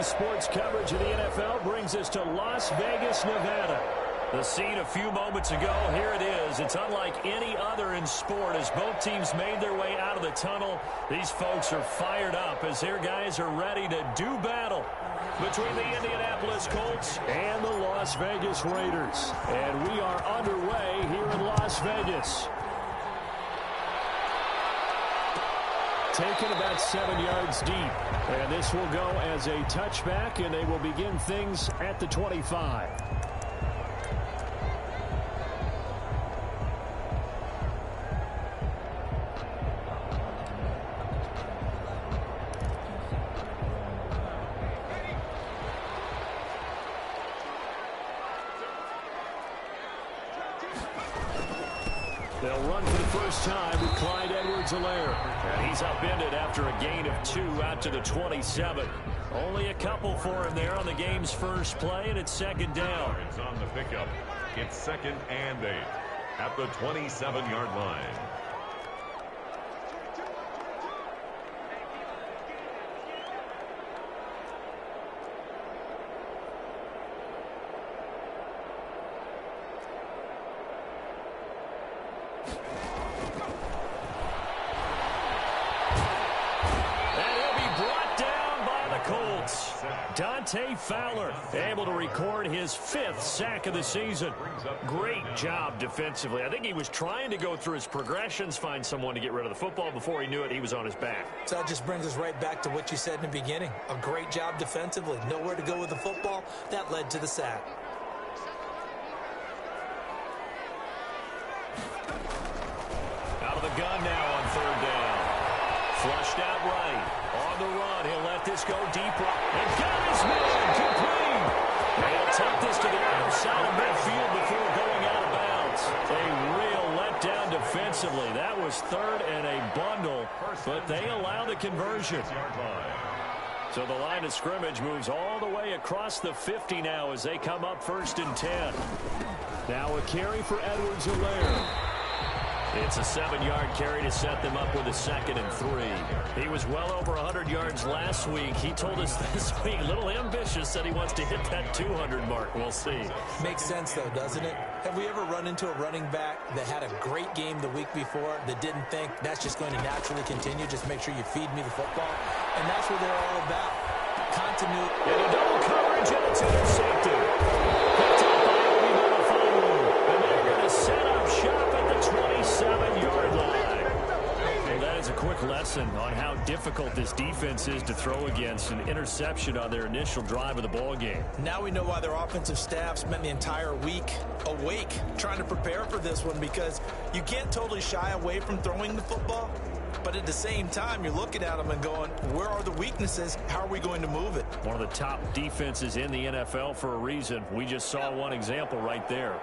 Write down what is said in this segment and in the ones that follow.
sports coverage of the NFL brings us to Las Vegas, Nevada. The scene a few moments ago, here it is. It's unlike any other in sport as both teams made their way out of the tunnel. These folks are fired up as their guys are ready to do battle between the Indianapolis Colts and the Las Vegas Raiders. And we are underway here in Las Vegas. Taken about 7 yards deep. And this will go as a touchback, and they will begin things at the 25. They'll run for the first time with Clyde Edwards-Helaire. And he's upended after a gain of 2 out to the 27. Only a couple for him there on the game's first play, and it's second down. It's on the pickup. It's 2nd and 8 at the 27-yard line. Fowler able to record his 5th sack of the season. Great job defensively. I think he was trying to go through his progressions, find someone to get rid of the football. Before he knew it, he was on his back. So that just brings us right back to what you said in the beginning. A great job defensively. Nowhere to go with the football. That led to the sack. Out of the gun now on 3rd down. Flushed out right. On the run, he'll let this go deep right. And got his man complete. He'll take this to the outside of midfield before going out of bounds. A real letdown defensively. That was 3rd and a bundle, but they allow the conversion. So the line of scrimmage moves all the way across the 50 now as they come up 1st and 10. Now a carry for Edwards-Helaire. It's a 7-yard carry to set them up with a 2nd and 3. He was well over 100 yards last week. He told us this week, a little ambitious, said he wants to hit that 200 mark. We'll see. Makes sense, though, doesn't it? Have we ever run into a running back that had a great game the week before that didn't think that's just going to naturally continue? Just make sure you feed me the football. And that's what they're all about. Continuity. And a double coverage, and it's intercepted. Picked up by Obi-Wan. And they're going to set up shop at the 27-yard line. Well, that is a quick lesson on how difficult this defense is to throw against. An interception on their initial drive of the ball game. Now we know why their offensive staff spent the entire week awake trying to prepare for this one, because you can't totally shy away from throwing the football. But at the same time, you're looking at them and going, where are the weaknesses? How are we going to move it? One of the top defenses in the NFL for a reason. We just saw one example right there.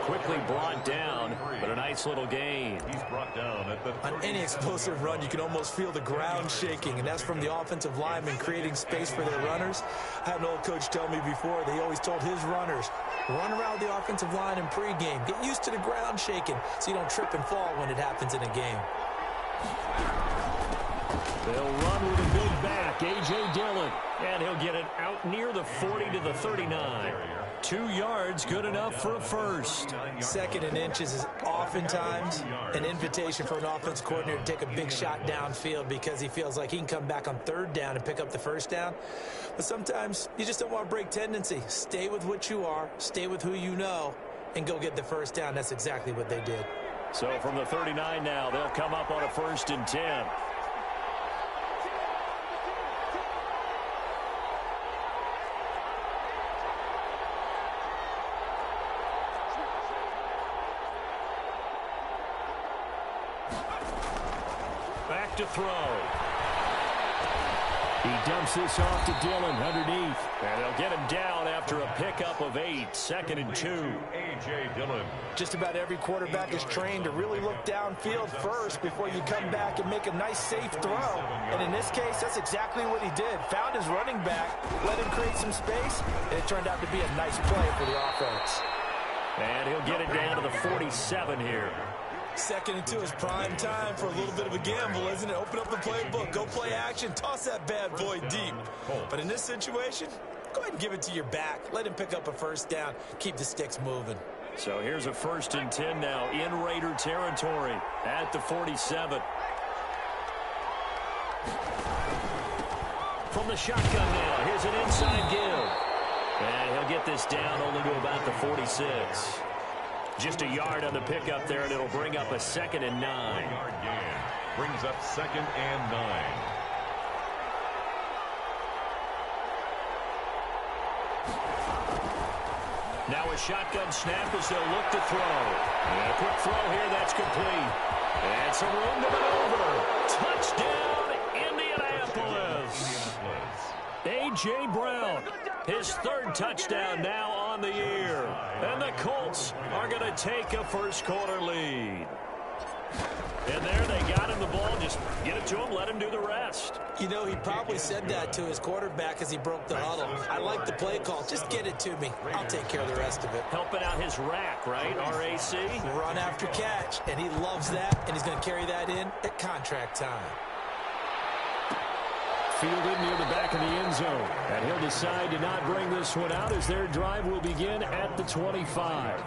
Quickly brought down, but a nice little gain. He's brought down at the on any explosive run, you can almost feel the ground shaking, and that's from the offensive linemen creating space for their runners. I had an old coach tell me before, they always told his runners, run around the offensive line in pregame. Get used to the ground shaking so you don't trip and fall when it happens in a game. They'll run with a big back, A.J. Dillon, and he'll get it out near the 40 to the 39. 2 yards, good enough for a first. 2nd and inches is oftentimes an invitation for an offense coordinator to take a big shot downfield because he feels like he can come back on 3rd down and pick up the first down. But sometimes you just don't want to break tendency. Stay with what you are, stay with who you know, and go get the first down. That's exactly what they did. So from the 39 now, they'll come up on a 1st and 10. Back to throw. He dumps this off to Dillon underneath. And they'll get him down after a pickup of 8. 2nd and 2. A.J. Dillon. Just about every quarterback is trained to really look downfield first before you come back and make a nice, safe throw. And in this case, that's exactly what he did. Found his running back, let him create some space, and it turned out to be a nice play for the offense. And he'll get it down to the 47 here. 2nd and 2 is prime time for a little bit of a gamble, isn't it? Open up the playbook, go play action, toss that bad boy deep. But in this situation, go ahead and give it to your back. Let him pick up a first down. Keep the sticks moving. So here's a 1st and 10 now in Raider territory at the 47. From the shotgun now, here's an inside give. And he'll get this down only to about the 46. Just a yard on the pickup there, and it'll bring up a 2nd and 9. Brings up 2nd and 9. Now a shotgun snap as they'll look to throw. And a quick throw here, that's complete. And some room to maneuver. Touchdown, Indianapolis. A.J. Brown, his 3rd touchdown now on the year. And the Colts are going to take a first-quarter lead. And there they got him the ball. Just get it to him, let him do the rest. You know, he probably said that to his quarterback as he broke the huddle. I like the play call. Just get it to me. I'll take care of the rest of it. Helping out his rack, right? RAC. Run after catch, and he loves that, and he's going to carry that in at contract time. Fielded near the back of the end zone. And he'll decide to not bring this one out as their drive will begin at the 25.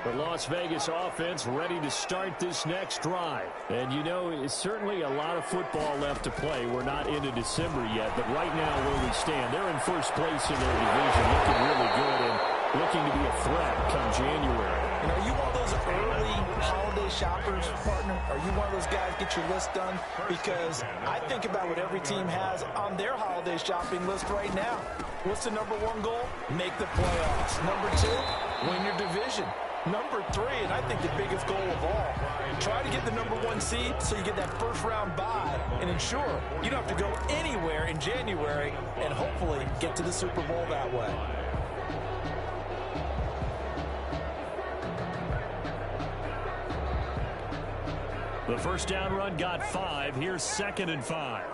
The Las Vegas offense ready to start this next drive. And, you know, it's certainly a lot of football left to play. We're not into December yet, but right now where we stand, they're in first place in their division, looking really good and looking to be a threat come January. And are you one of those early holiday shoppers, partner? Are you one of those guys get your list done? Because I think about what every team has on their holiday shopping list right now. What's the #1 goal? Make the playoffs. #2, win your division. #3, and I think the biggest goal of all, try to get the #1 seed so you get that first-round bye and ensure you don't have to go anywhere in January and hopefully get to the Super Bowl that way. The first down run got 5. Here's 2nd and 5.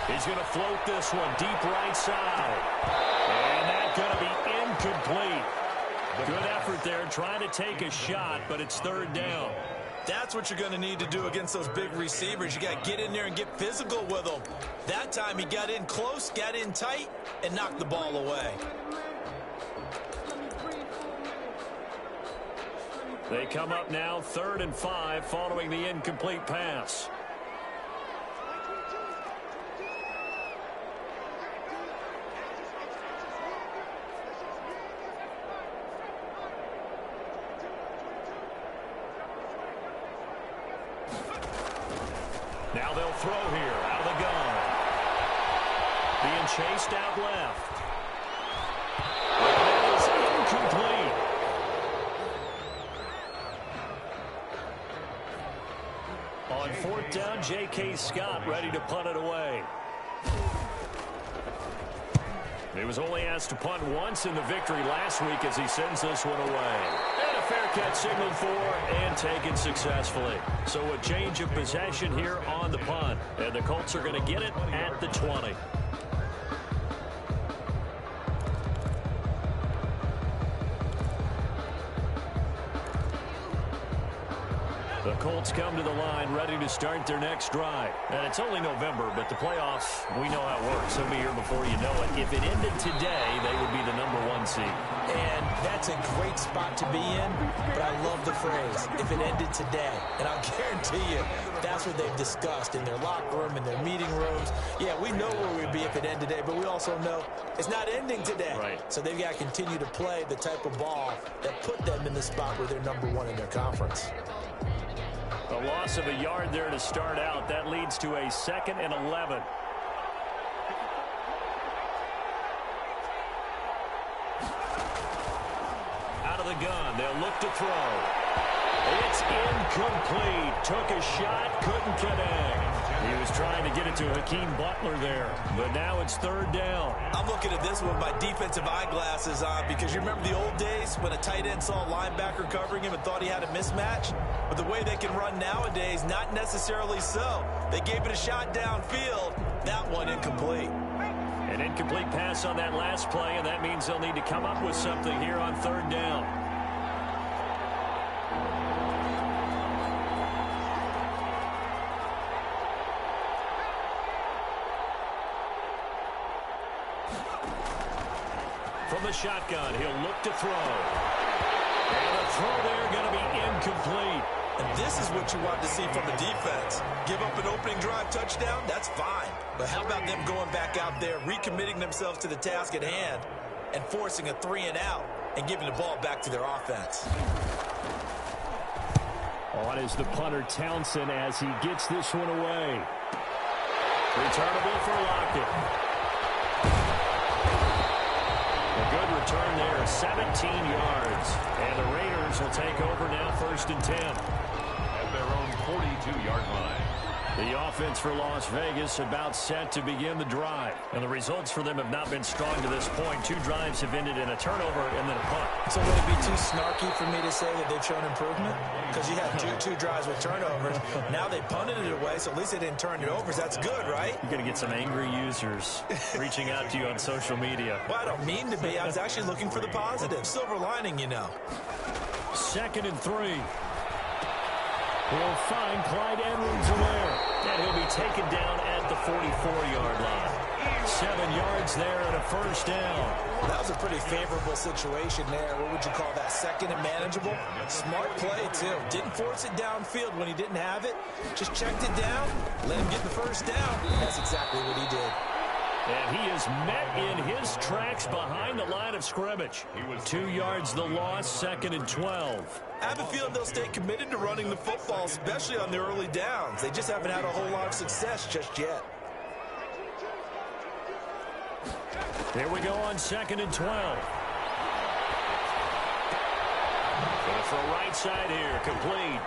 He's going to float this one deep right side. And that's going to be incomplete. Good effort there trying to take a shot, but it's 3rd down. That's what you're going to need to do against those big receivers. You got to get in there and get physical with them. That time he got in close, got in tight, and knocked the ball away. They come up now 3rd and 5 following the incomplete pass. Now they'll throw here out of the gun. Being chased out left. And that is incomplete. On 4th down, J.K. Scott ready to punt it away. He was only asked to punt once in the victory last week as he sends this one away. And a fair catch signaled for and taken successfully. So a change of possession here on the punt. And the Colts are going to get it at the 20. The Colts come to the line ready to start their next drive. And it's only November, but the playoffs, we know how it works. They'll be here before you know it. If it ended today, they would be the #1 seed. And that's a great spot to be in, but I love the phrase, if it ended today. And I'll guarantee you, that's what they've discussed in their locker room, in their meeting rooms. Yeah, we know where we'd be if it ended today, but we also know it's not ending today. Right. So they've got to continue to play the type of ball that put them in the spot where they're #1 in their conference. A loss of a yard there to start out. That leads to a 2nd and 11. Out of the gun. They'll look to throw. It's incomplete. Took a shot. Couldn't connect. He was trying to get it to Hakeem Butler there, but now it's third down. I'm looking at this with my defensive eyeglasses on because you remember the old days when a tight end saw a linebacker covering him and thought he had a mismatch? But the way they can run nowadays, not necessarily so. They gave it a shot downfield. That one incomplete. An incomplete pass on that last play, and that means they'll need to come up with something here on third down. From the shotgun, he'll look to throw. And the throw there going to be incomplete. And this is what you want to see from the defense. Give up an opening drive touchdown, that's fine. But how about them going back out there, recommitting themselves to the task at hand, and forcing a 3-and-out and giving the ball back to their offense. On is the punter Townsend as he gets this one away. Returnable for Lockett. A good return there, 17 yards. And the Raiders will take over now, 1st and 10. At their own 42-yard line. The offense for Las Vegas about set to begin the drive. And the results for them have not been strong to this point. 2 drives have ended in a turnover and then a punt. So would it be too snarky for me to say that they've shown improvement? Because you had two drives with turnovers. Now they punted it away, so at least they didn't turn it over. That's good, right? You're going to get some angry users reaching out to you on social media. Well, I don't mean to be. I was actually looking for the positive. Silver lining, you know. 2nd and 3. We'll find Clyde Edwards-Helaire. And he'll be taken down at the 44-yard line. 7 yards there and a 1st down. That was a pretty favorable situation there. What would you call that? 2nd and manageable? Smart play, too. Didn't force it downfield when he didn't have it. Just checked it down, let him get the 1st down. That's exactly what he did. And he is met in his tracks behind the line of scrimmage. 2 yards the loss, 2nd and 12. I have a feeling they'll stay committed to running the football, especially on the early downs. They just haven't had a whole lot of success just yet. Here we go on 2nd and 12. Going for a right side here, complete.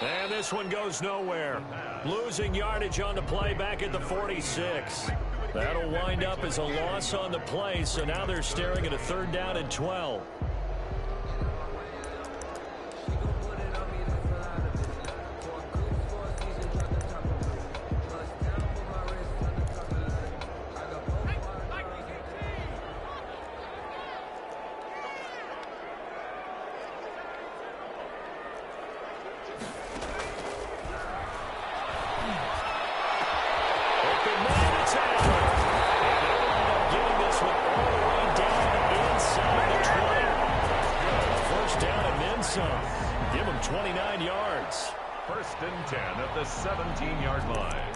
And this one goes nowhere. Losing yardage on the play back at the 46. That'll wind up as a loss on the play, so now they're staring at a 3rd down and 12. Give him 29 yards. 1st and 10 at the 17-yard line.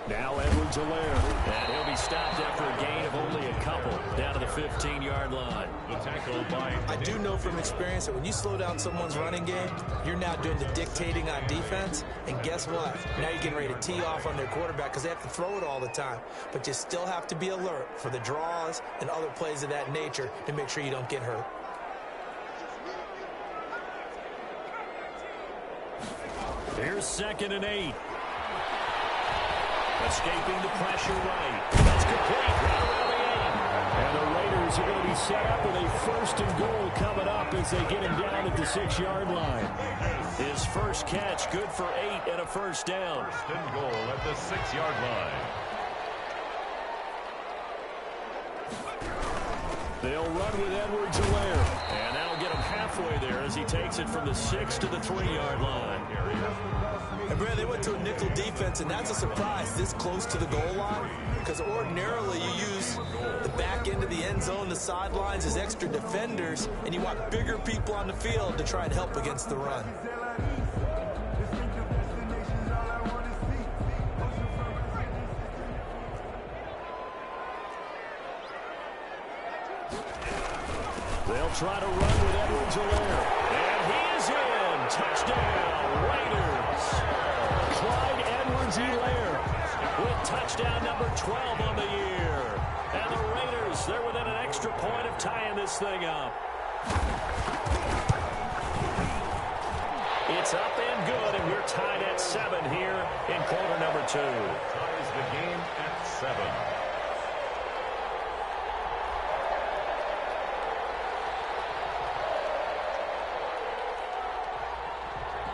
Now Edwards-Helaire, and he'll be stopped after a gain of only a couple down to the 15-yard line. The tackle by... I do know from experience that when you slow down someone's running game, you're now doing the dictating on defense, and guess what? Now you're getting ready to tee off on their quarterback because they have to throw it all the time. But you still have to be alert for the draws and other plays of that nature to make sure you don't get hurt. Here's 2nd and 8. Escaping the pressure right. That's complete. Right around the 8. And the Raiders are going to be set up with a 1st and goal coming up as they get him down at the 6-yard line. His first catch, good for 8 and a 1st down. 1st and goal at the 6-yard line. They'll run with Edwards-Helaire. And that'll get him halfway there as he takes it from the 6 to the 3-yard line. And Brad, they went to a nickel defense, and that's a surprise this close to the goal line, because ordinarily you use the back end of the end zone, the sidelines as extra defenders, and you want bigger people on the field to try and help against the run. They'll try to run with Edwards-Helaire. And he is in. Touchdown, Raiders. touchdown number 12 on the year. And the Raiders, they're within an extra point of tying this thing up. It's up and good, and we're tied at 7 here in quarter number 2. Ties the game at 7.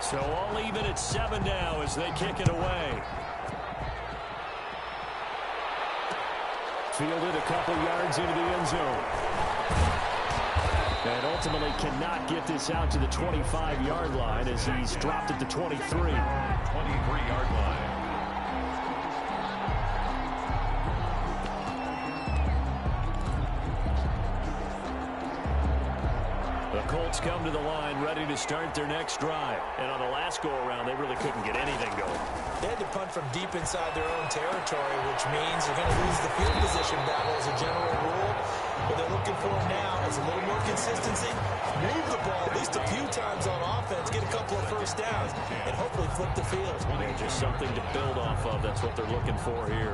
So all even at 7 now as they kick it away. Fielded a couple yards into the end zone. And ultimately cannot get this out to the 25-yard line as he's dropped at the 23. 23-yard line. The Colts come to the line ready to start their next drive. And on the last go-around, they really couldn't get anything going. They had to punt from deep inside their own territory, which means you're going to lose the field position battle as a general rule. What they're looking for now is a little more consistency, move the ball at least a few times on offense, get a couple of first downs, and hopefully flip the field. Just something to build off of. That's what they're looking for here.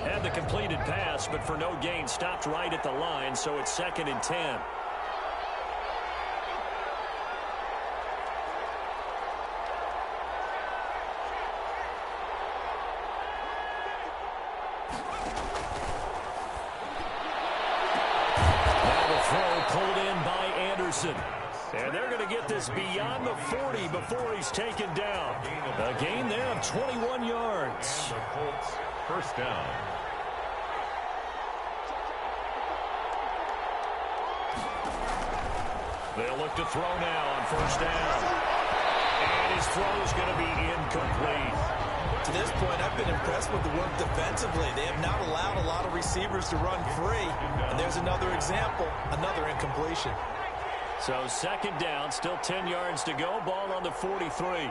Had the completed pass, but for no gain, stopped right at the line, so it's 2nd and 10. Pulled in by Anderson. And they're going to get this beyond the 40 before he's taken down. A gain there of 21 yards. And the Colts first down. They'll look to throw now on first down. And his throw is going to be incomplete. To this point, I've been impressed with the work defensively. They have not allowed a lot of receivers to run free. And there's another example, another incompletion. So 2nd down, still 10 yards to go. Ball on the 43.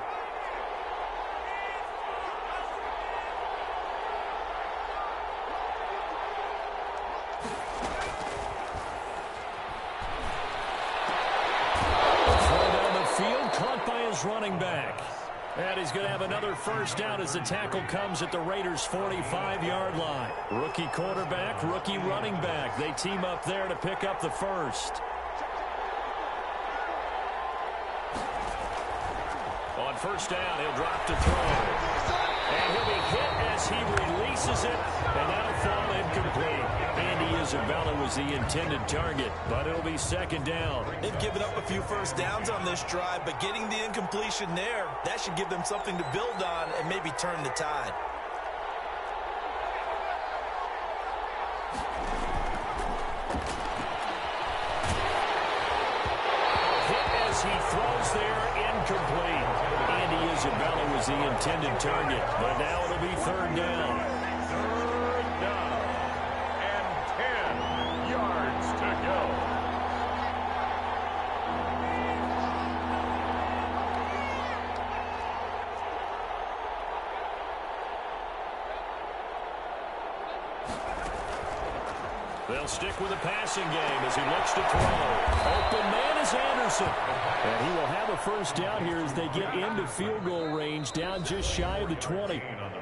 Throw down the field, caught by his running back. And he's going to have another first down as the tackle comes at the Raiders' 45-yard line. Rookie quarterback, rookie running back. They team up there to pick up the first. On first down, he'll drop to throw. And he'll be hit as he releases it, and that'll fall incomplete. Andy Isabella was the intended target, but it'll be 2nd down. They've given up a few first downs on this drive, but getting the incompletion there, that should give them something to build on and maybe turn the tide. Hit as he throws there, incomplete. Andy Isabella was the intended target, but now it'll be 3rd down. 3rd down. And 10 yards to go. They'll stick with the passing game as he looks to throw. Open man is Anderson. And he will have a first down here as they get into field goal range, down just shy of the 20.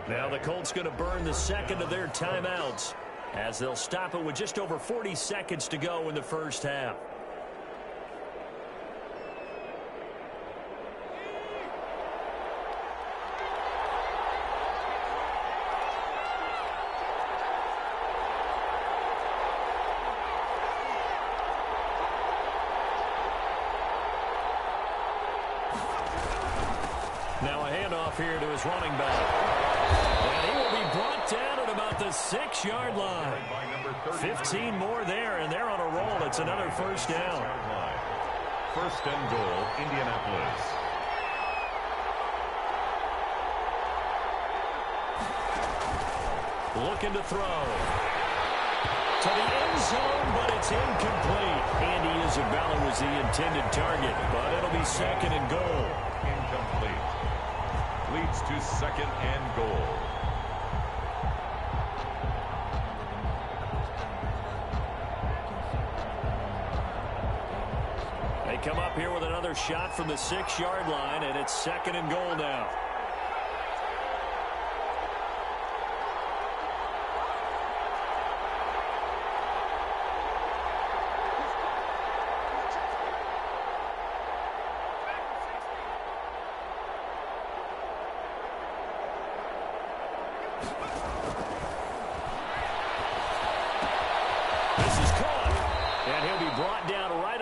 Now the Colts going to burn the 2nd of their timeouts as they'll stop it with just over 40 seconds to go in the first half. Now a handoff here to his running back. And he will be brought down at about the 6-yard line. 15 more there, and they're on a roll. It's another first down. 1st and goal, Indianapolis. Looking to throw. To the end zone, but it's incomplete. Andy Isabella was the intended target, but it'll be 2nd and goal. Incomplete. Leads to 2nd and goal. They come up here with another shot from the 6-yard line, and it's 2nd and goal now.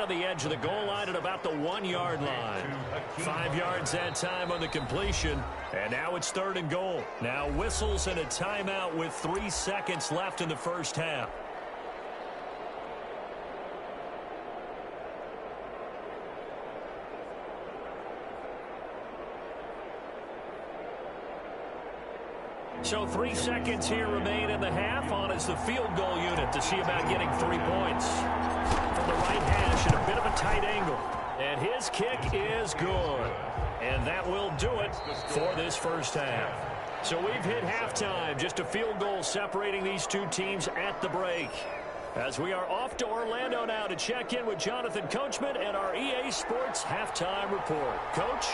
The edge of the goal line at about the 1-yard line. 5 yards that time on the completion, and now it's 3rd and goal. Now whistles and a timeout with 3 seconds left in the first half. So 3 seconds here remain in the half. On is the field goal unit to see about getting 3 points. From the right hash at a bit of a tight angle. And his kick is good. And that will do it for this first half. So we've hit halftime. Just a field goal separating these two teams at the break. As we are off to Orlando now to check in with Jonathan Coachman and our EA Sports halftime report. Coach?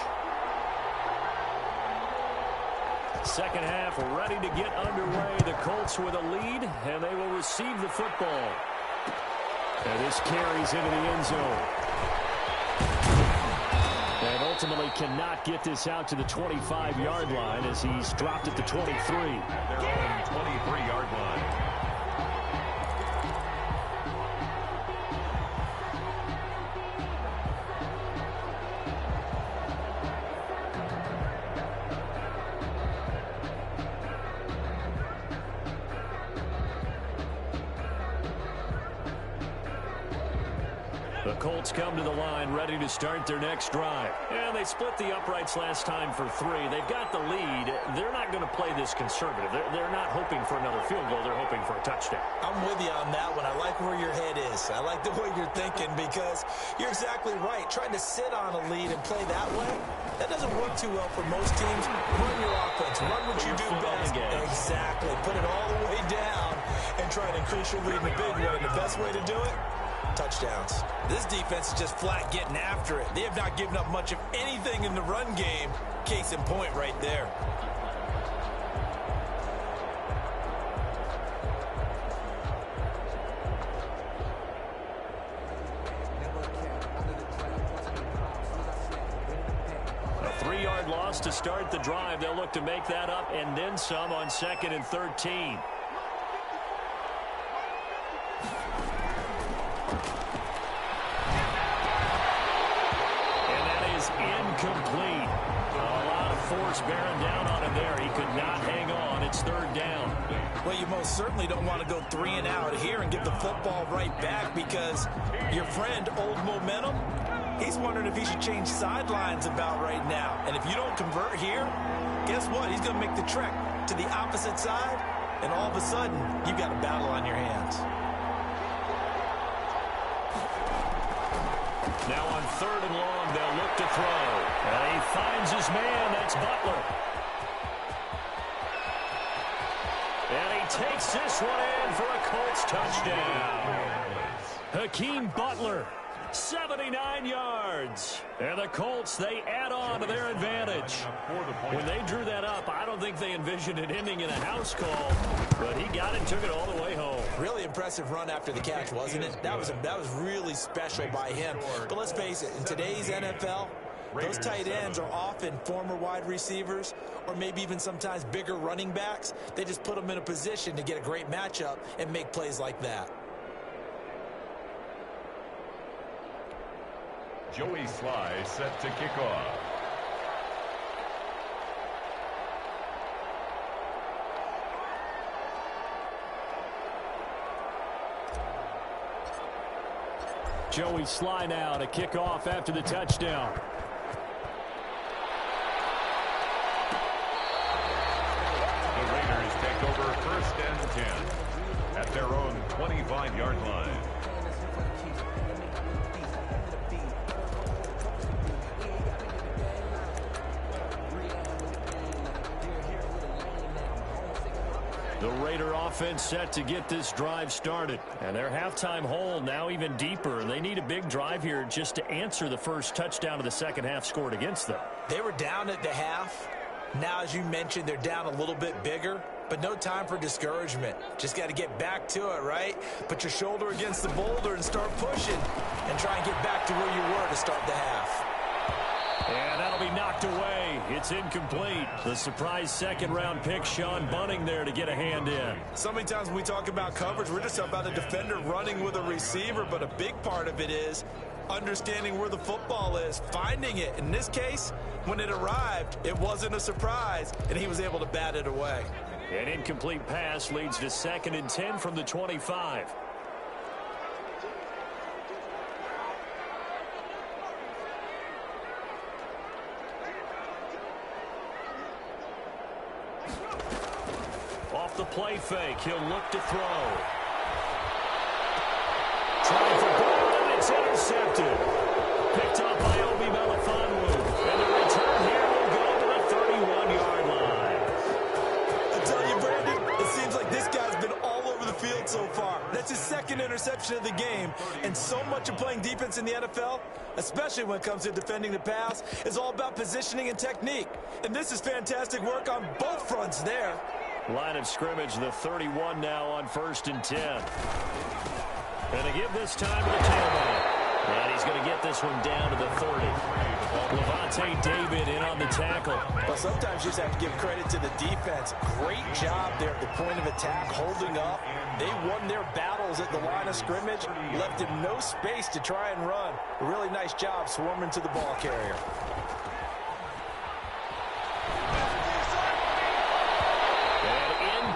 Second half ready to get underway. The Colts with a lead, and they will receive the football. And this carries into the end zone. And ultimately cannot get this out to the 25-yard line as he's dropped at the 23. At their own 23-yard line. The Colts come to the line ready to start their next drive. And they split the uprights last time for 3. They've got the lead. They're not going to play this conservative. They're not hoping for another field goal. They're hoping for a touchdown. I'm with you on that one. I like where your head is. I like the way you're thinking because you're exactly right. Trying to sit on a lead and play that way, that doesn't work too well for most teams. Run your offense. Run what you do best. Exactly. Put it all the way down and try to increase your lead in a big way. And the best way to do it? Touchdowns. This defense is just flat getting after it. They have not given up much of anything in the run game. Case in point right there. A 3-yard loss to start the drive. They'll look to make that up and then some on 2nd and 13. Incomplete. A lot of force bearing down on him there. He could not hang on. It's 3rd down. Well, you most certainly don't want to go 3 and out here and give the football right back because your friend, Old Momentum, he's wondering if he should change sidelines about right now. And if you don't convert here, guess what? He's going to make the trek to the opposite side, and all of a sudden, you've got a battle on your hands. Now on 3rd and long, they'll look to throw. And he finds his man. That's Butler. And he takes this one in for a Colts touchdown. Hakeem Butler, 79 yards. And the Colts, they add on to their advantage. When they drew that up, I don't think they envisioned it ending in a house call. But he got it, took it all the way home. Really impressive run after the catch, wasn't it? That was really special by him. But let's face it, in today's NFL, those tight ends are often former wide receivers or maybe even sometimes bigger running backs. They just put them in a position to get a great matchup and make plays like that. Joey Sly set to kick off. Joey Sly now to kick off after the touchdown. The Raiders take over 1st and 10 at their own 25-yard line. The Raider offense set to get this drive started. And their halftime hole now even deeper. And they need a big drive here just to answer the first touchdown of the second half scored against them. They were down at the half. Now, as you mentioned, they're down a little bit bigger. But no time for discouragement. Just got to get back to it, right? Put your shoulder against the boulder and start pushing. And try and get back to where you were to start the half. And that'll be knocked away. It's incomplete. The surprise second-round pick, Sean Bunting, there to get a hand in. So many times when we talk about coverage, we're just about a defender running with a receiver. But a big part of it is understanding where the football is, finding it. In this case, when it arrived, it wasn't a surprise, and he was able to bat it away. An incomplete pass leads to 2nd and 10 from the 25. Off the play fake, he'll look to throw. Trying for goal, and it's intercepted. Picked up by Obi Melifonwu. And the return here will go to the 31-yard line. I tell you, Brandon, it seems like this guy's been all over the field so far. That's his second interception of the game. And so much of playing defense in the NFL, especially when it comes to defending the pass, is all about positioning and technique. And this is fantastic work on both fronts there. Line of scrimmage, the 31 now on 1st and 10. And they give this time to the tailback. And he's going to get this one down to the 30. Levante David in on the tackle. Well, sometimes you just have to give credit to the defense. Great job there at the point of attack, holding up. They won their battles at the line of scrimmage, left him no space to try and run. A really nice job swarming to the ball carrier.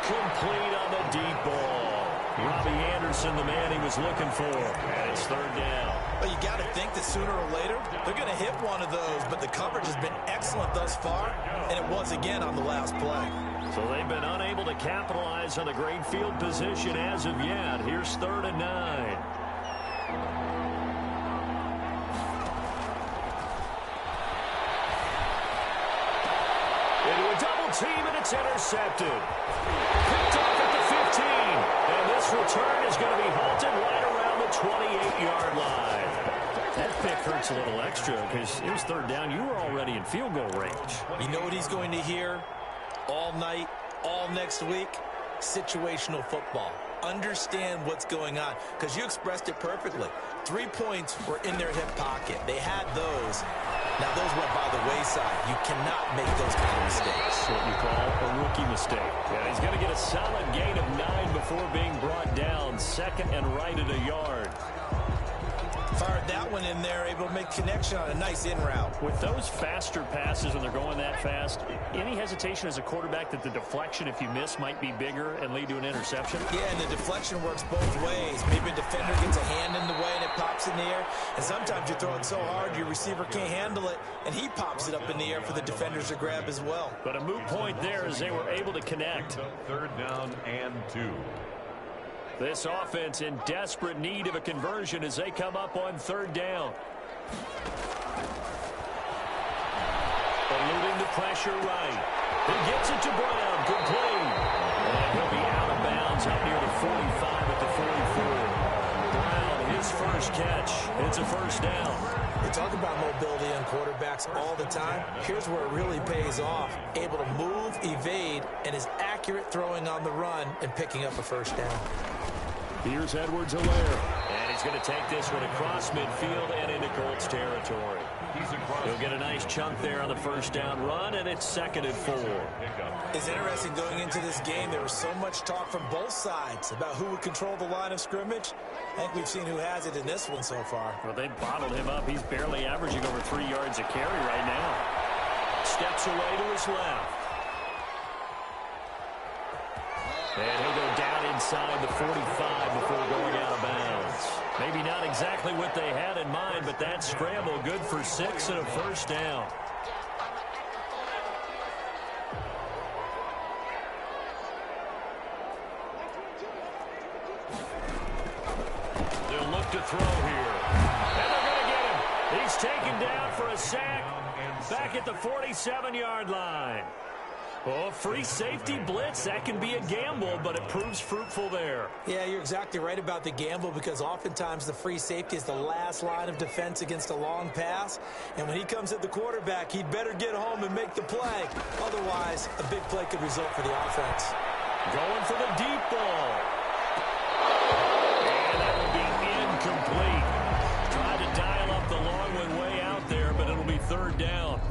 Complete on the deep ball. Robbie Anderson, the man he was looking for. And it's 3rd down. Well, you got to think that sooner or later, they're going to hit one of those, but the coverage has been excellent thus far, and it was again on the last play. So they've been unable to capitalize on the great field position as of yet. Here's 3rd and 9. Team, and it's intercepted. Picked off at the 15. And this return is going to be halted right around the 28-yard line. That pick hurts a little extra because it was 3rd down. You were already in field goal range. You know what he's going to hear all night, all next week? Situational football. Understand what's going on, because you expressed it perfectly. 3 points were in their hip pocket. They had those. Now, those went by the wayside. You cannot make those kind of mistakes. What you call a rookie mistake. Yeah, he's going to get a solid gain of 9 before being brought down. 2nd and right at a yard. Fired that one in there, able to make connection on a nice in route. With those faster passes when they're going that fast, any hesitation as a quarterback that the deflection, if you miss, might be bigger and lead to an interception? Yeah, and the deflection works both ways. Maybe a defender gets a hand in the way and it pops in the air. And sometimes you throw it so hard your receiver can't handle it, and he pops it up in the air for the defenders to grab as well. But a moot point there as they were able to connect. 3rd down and 2. This offense in desperate need of a conversion as they come up on 3rd down. Eluding the pressure right. He gets it to Brown. Complete. And he'll be out of bounds up near the 45 at the 44. Brown, his first catch. It's a 1st down. We talk about mobility on quarterbacks all the time. Here's where it really pays off. Able to move, evade, and is accurate throwing on the run and picking up a 1st down. Here's Edwards-Helaire. And he's going to take this one across midfield and into Colts territory. He'll get a nice chunk there on the 1st down run, and it's 2nd and 4. It's interesting going into this game. There was so much talk from both sides about who would control the line of scrimmage. I think we've seen who has it in this one so far. Well, they bottled him up. He's barely averaging over 3 yards a carry right now. Steps away to his left. And he'll go down inside the 45 before going out of bounds. Maybe not exactly what they had in mind, but that scramble good for 6 and a 1st down. They'll look to throw here. And they're going to get him. He's taken down for a sack back at the 47-yard line. Oh, free safety blitz, that can be a gamble, but it proves fruitful there. Yeah, you're exactly right about the gamble because oftentimes the free safety is the last line of defense against a long pass. And when he comes at the quarterback, he'd better get home and make the play. Otherwise, a big play could result for the offense. Going for the deep ball. And that will be incomplete. Tried to dial up the long one way out there, but it'll be third down.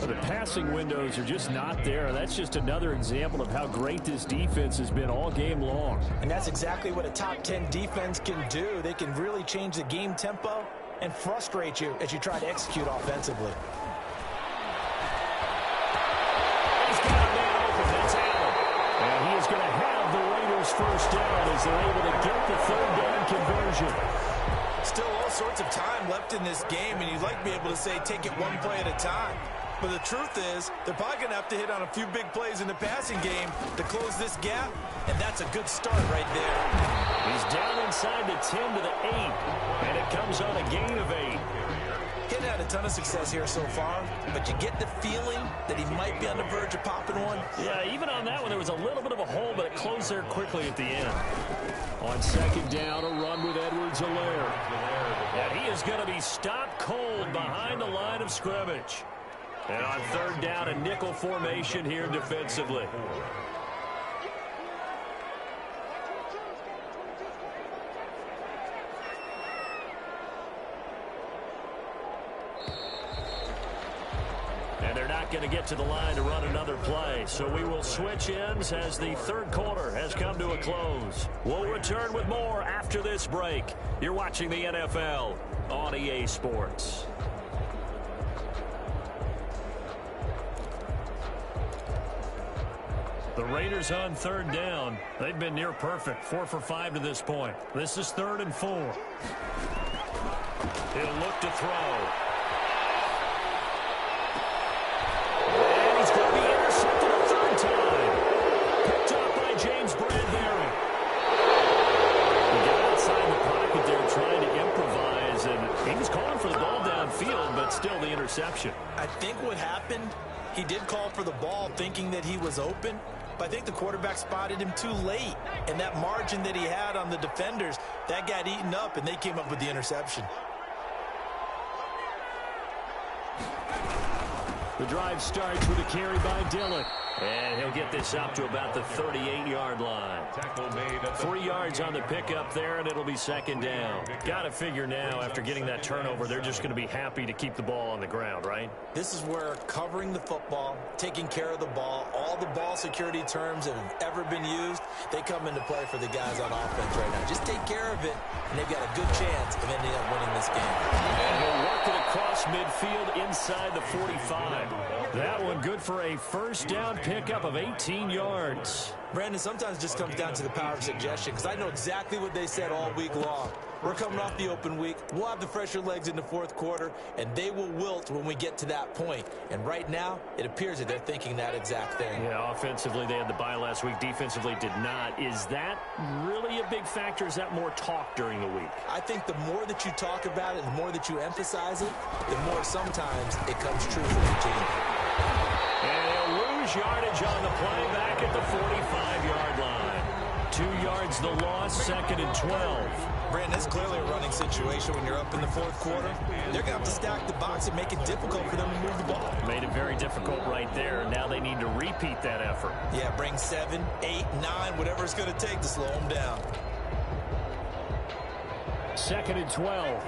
The passing windows are just not there. That's just another example of how great this defense has been all game long. And that's exactly what a top 10 defense can do. They can really change the game tempo and frustrate you as you try to execute offensively. He's got a man open. That's Allen. And he is going to have the Raiders first down as they're able to get the third down conversion. Still all sorts of time left in this game, and you'd like to be able to say take it one play at a time. But the truth is, they're probably going to have to hit on a few big plays in the passing game to close this gap, and that's a good start right there. He's down inside the 10 to the 8, and it comes on a gain of 8. He hasn't had a ton of success here so far, but you get the feeling that he might be on the verge of popping one. Yeah, even on that one, there was a little bit of a hole, but it closed there quickly at the end. On second down, a run with Edwards-Helaire. And he is going to be stopped cold behind the line of scrimmage. And on third down, a nickel formation here defensively. And they're not going to get to the line to run another play. So we will switch ends as the third quarter has come to a close. We'll return with more after this break. You're watching the NFL on EA Sports. The Raiders on third down. They've been near perfect, 4 for 5 to this point. This is 3rd and 4. He'll look to throw. And he's going to be intercepted a third time. Picked up by James Bradbury. He got outside the pocket there trying to improvise, and he was calling for the ball downfield, but still the interception. I think what happened, he did call for the ball thinking that he was open, but I think the quarterback spotted him too late. And that margin that he had on the defenders, that got eaten up, and they came up with the interception. The drive starts with a carry by Dillon. And he'll get this up to about the 38-yard line. 3 yards on the pickup there, and it'll be second down. Got to figure now, after getting that turnover, they're just going to be happy to keep the ball on the ground, right? This is where covering the football, taking care of the ball, all the ball security terms that have ever been used, they come into play for the guys on offense right now. Just take care of it, and they've got a good chance of ending up winning this game. And he'll work it across midfield inside the 45. That one good for a first down pickup of 18 yards. Brandon, sometimes it just comes down to the power of suggestion, because I know exactly what they said all week long. We're coming off the open week. We'll have the fresher legs in the fourth quarter, and they will wilt when we get to that point. And right now, it appears that they're thinking that exact thing. Yeah, offensively, they had the bye last week. Defensively, did not. Is that really a big factor? Is that more talk during the week? I think the more that you talk about it, the more that you emphasize it, the more sometimes it comes true for the team. And he'll lose yardage on the play back at the 45-yard line. 2 yards the loss, 2nd and 12. Brandon, it's clearly a running situation when you're up in the fourth quarter. They're going to have to stack the box and make it difficult for them to move the ball. Made it very difficult right there. Now they need to repeat that effort. Yeah, bring 7, 8, 9, whatever it's going to take to slow them down. 2nd and 12.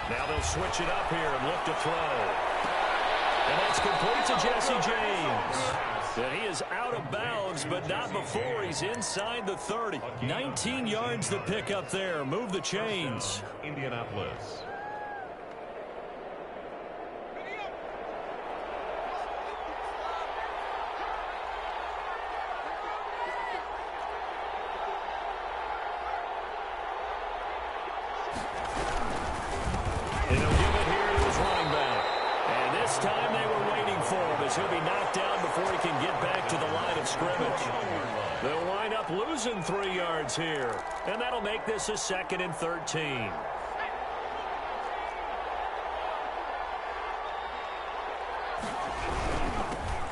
Now they'll switch it up here and look to throw. And that's complete to Jesse James. And he is out of bounds, but not before he's inside the 30. 19 yards to pick up there. Move the chains. Indianapolis. as he'll be knocked down before he can get back to the line of scrimmage. They'll wind up losing 3 yards here, and that'll make this a 2nd and 13.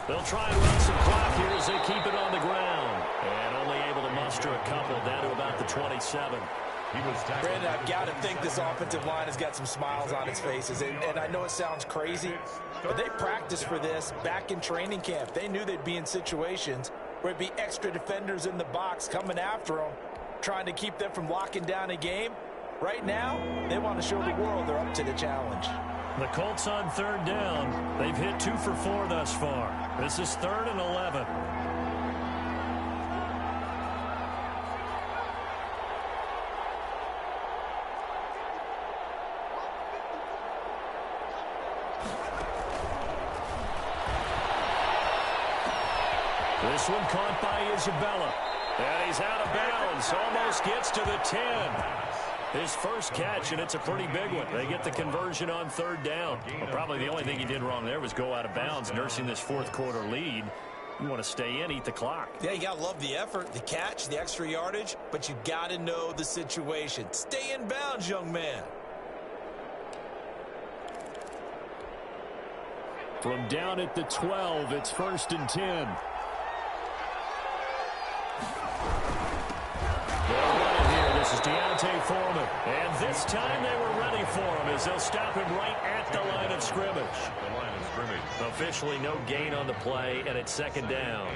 They'll try and run some clock here as they keep it on the ground. And only able to muster a couple down to about the 27. Brandon, I've got to think this offensive line has got some smiles on its faces. And I know it sounds crazy, but they practiced for this back in training camp. They knew they'd be in situations where it'd be extra defenders in the box coming after them, trying to keep them from locking down a game. Right now, they want to show the world they're up to the challenge. The Colts on 3rd down. They've hit 2 for 4 thus far. This is 3rd and 11. This one caught by Isabella. And he's out of bounds. Almost gets to the 10. His first catch, and it's a pretty big one. They get the conversion on 3rd down. Well, probably the only thing he did wrong there was go out of bounds, nursing this 4th quarter lead. You want to stay in, eat the clock. Yeah, you got to love the effort, the catch, the extra yardage, but you got to know the situation. Stay in bounds, young man. From down at the 12, it's 1st and 10. This is Deontay Foreman. And this time they were ready for him as they'll stop him right at the line of scrimmage. Officially no gain on the play, and it's 2nd down.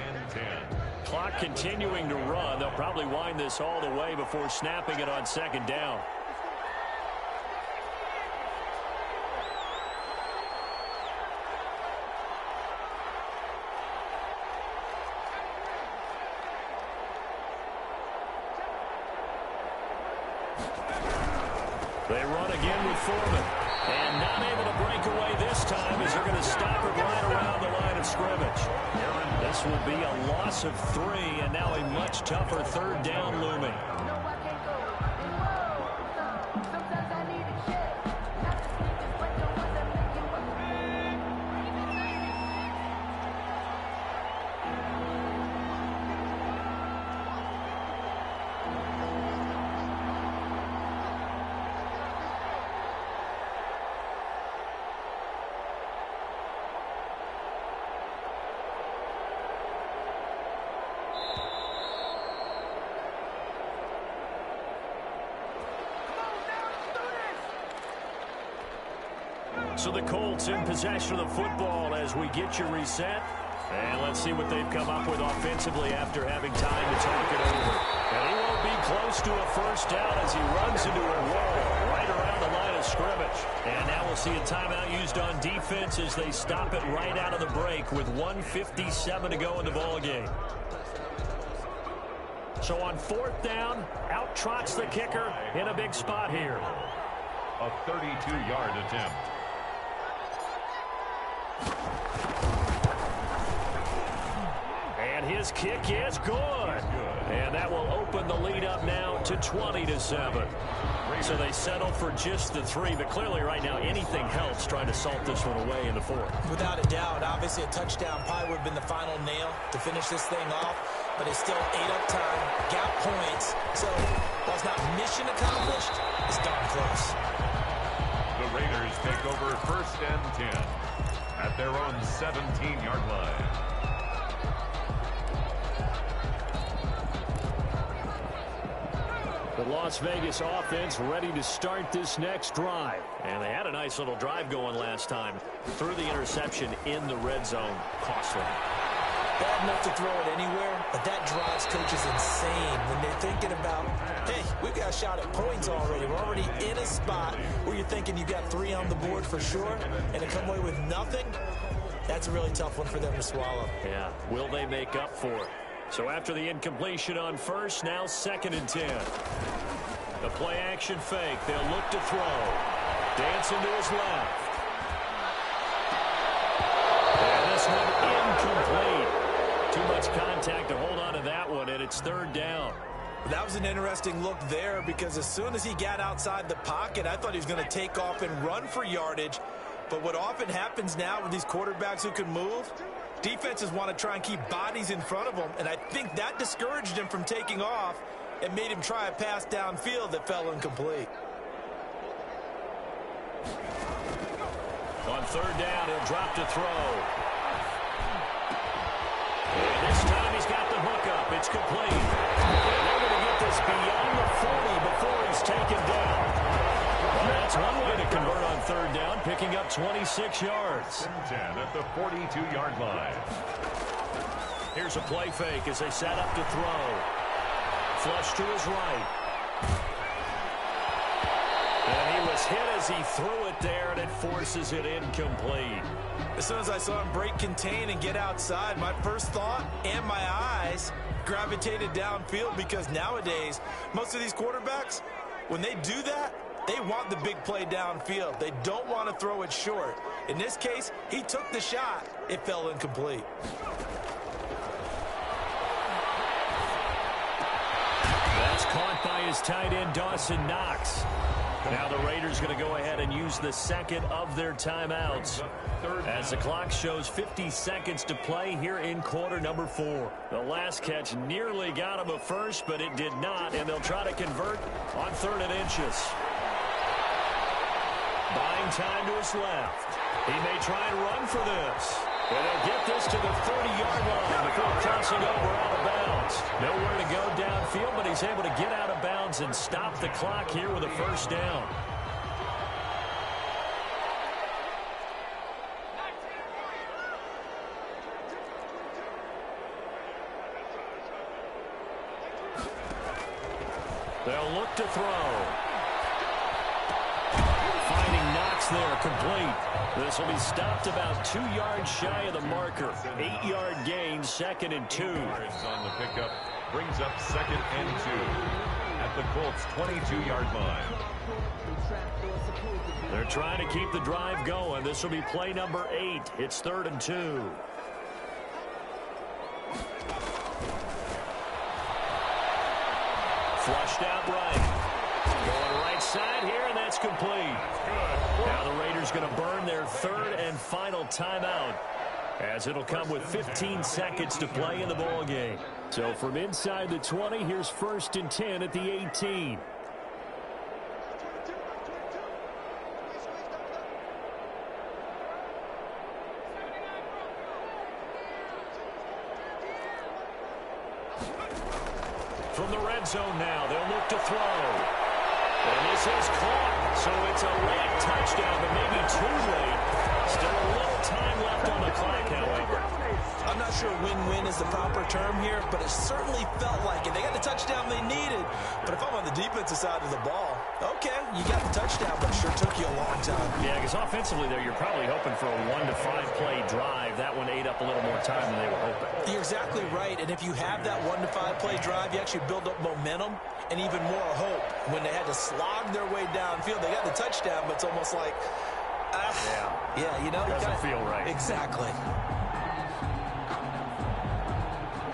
Clock continuing to run. They'll probably wind this all the way before snapping it on 2nd down. They run again with Foreman. And not able to break away this time as they're going to stop it right around the line of scrimmage. This will be a loss of 3, and now a much tougher 3rd down looming. So the Colts in possession of the football as we get you reset. And let's see what they've come up with offensively after having time to talk it over. And he won't be close to a 1st down as he runs into a wall right around the line of scrimmage. And now we'll see a timeout used on defense as they stop it right out of the break with 1:57 to go in the ballgame. So on 4th down, out trots the kicker in a big spot here. A 32-yard attempt. And his kick is good. And that will open the lead up now to 20-7. So they settle for just the 3, but clearly right now anything helps trying to salt this one away in the 4th. Without a doubt, obviously a touchdown probably would have been the final nail to finish this thing off, but it's still 8 up time, got points, so while it's not mission accomplished, it's darn close. The Raiders take over 1st and 10 at their own 17-yard line. The Las Vegas offense ready to start this next drive. And they had a nice little drive going last time. Threw the interception in the red zone. Costly. Bad enough to throw it anywhere, but that drives coaches insane when they're thinking about, hey, we've got a shot at points already. We're already in a spot where you're thinking you got 3 on the board for sure, and to come away with nothing, that's a really tough one for them to swallow. Yeah, will they make up for it? So after the incompletion on 1st, now 2nd and 10. The play action fake. They'll look to throw. Dancing to his left. And this one incomplete. Too much contact to hold on to that one, and it's 3rd down. That was an interesting look there because as soon as he got outside the pocket, I thought he was going to take off and run for yardage. But what often happens now with these quarterbacks who can move, defenses want to try and keep bodies in front of them, and I think that discouraged him from taking off and made him try a pass downfield that fell incomplete. On third down, he'll drop to throw. And this time he's got the hook up. It's complete. And they're going to get this beyond the 40 before he's taken down. Well, that's one way to convert on third down, picking up 26 yards. 10 at the 42-yard line. Here's a play fake as they set up to throw. Flush to his right. And he was hit as he threw it there, and it forces it incomplete. As soon as I saw him break contain and get outside, my first thought and my eyes gravitated downfield, because nowadays, most of these quarterbacks, when they do that, they want the big play downfield. They don't want to throw it short. In this case, he took the shot. It fell incomplete. That's caught by his tight end, Dawson Knox. Now the Raiders going to go ahead and use the second of their timeouts as the clock shows 50 seconds to play here in quarter number 4. The last catch nearly got him a first, but it did not, and they'll try to convert on 3rd and inches. Buying time to his left. He may try and run for this. And they'll get this to the 30-yard line before crossing over out of bounds. Nowhere to go downfield, but he's able to get out of bounds and stop the clock here with a first down. They'll look to throw. Finding Knox there, complete. This will be stopped about 2 yards shy of the marker. 8-yard gain, 2nd and 2. On the pickup, brings up 2nd and 2 at the Colts' 22-yard line. They're trying to keep the drive going. This will be play number 8. It's 3rd and 2. Flushed out right. Going right side here, and that's complete. Now the Raiders going to burn their 3rd and final timeout, as it'll come with 15 seconds to play in the ball game. So from inside the 20, here's 1st and 10 at the 18. From the red zone now, they'll look to throw. And this is caught, so it's a late touchdown, but maybe too late. Still a little time left on the clock, however. I'm not sure win-win is the proper term here, but it certainly felt like it. They got the touchdown they needed, but if I'm on the defensive side of the ball, okay, you got the touchdown, but it sure took you a long time. Yeah, because offensively there, you're probably hoping for a 1 to 5 play drive. That one ate up a little more time than they were hoping. You're exactly right, and if you have that 1 to 5 play drive, you actually build up momentum and even more hope. When they had to slog their way downfield, they got the touchdown, but it's almost like, yeah, you know, doesn't feel right. Exactly.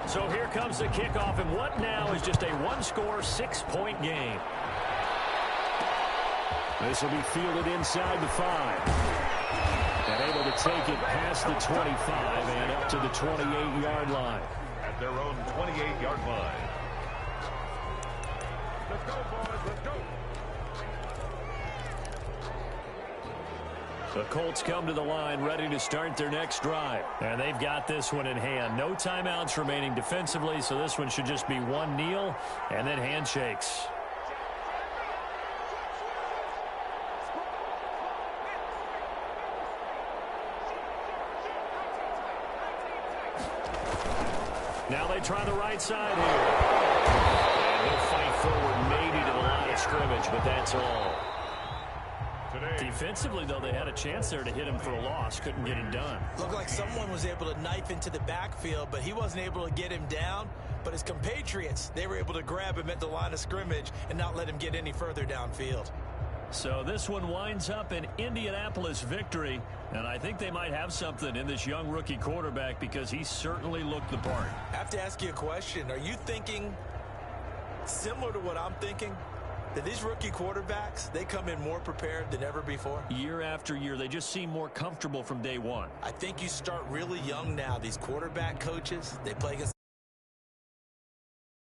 So here comes the kickoff, and what now is just a 1-score, 6-point game. This will be fielded inside the 5. And able to take it past the 25 and up to the 28-yard line. At their own 28-yard line. Let's go, boys, let's go. The Colts come to the line ready to start their next drive. And they've got this one in hand. No timeouts remaining defensively, so this one should just be one kneel and then handshakes. Now they try the right side here. And he'll fight forward maybe to the line of scrimmage, but that's all. Defensively, though, they had a chance there to hit him for a loss. Couldn't get it done. Looked like someone was able to knife into the backfield, but he wasn't able to get him down. But his compatriots, they were able to grab him at the line of scrimmage and not let him get any further downfield. So this one winds up an Indianapolis victory, and I think they might have something in this young rookie quarterback because he certainly looked the part. I have to ask you a question. Are you thinking similar to what I'm thinking? that these rookie quarterbacks, they come in more prepared than ever before. Year after year, they just seem more comfortable from day one. I think you start really young now. These quarterback coaches, they play against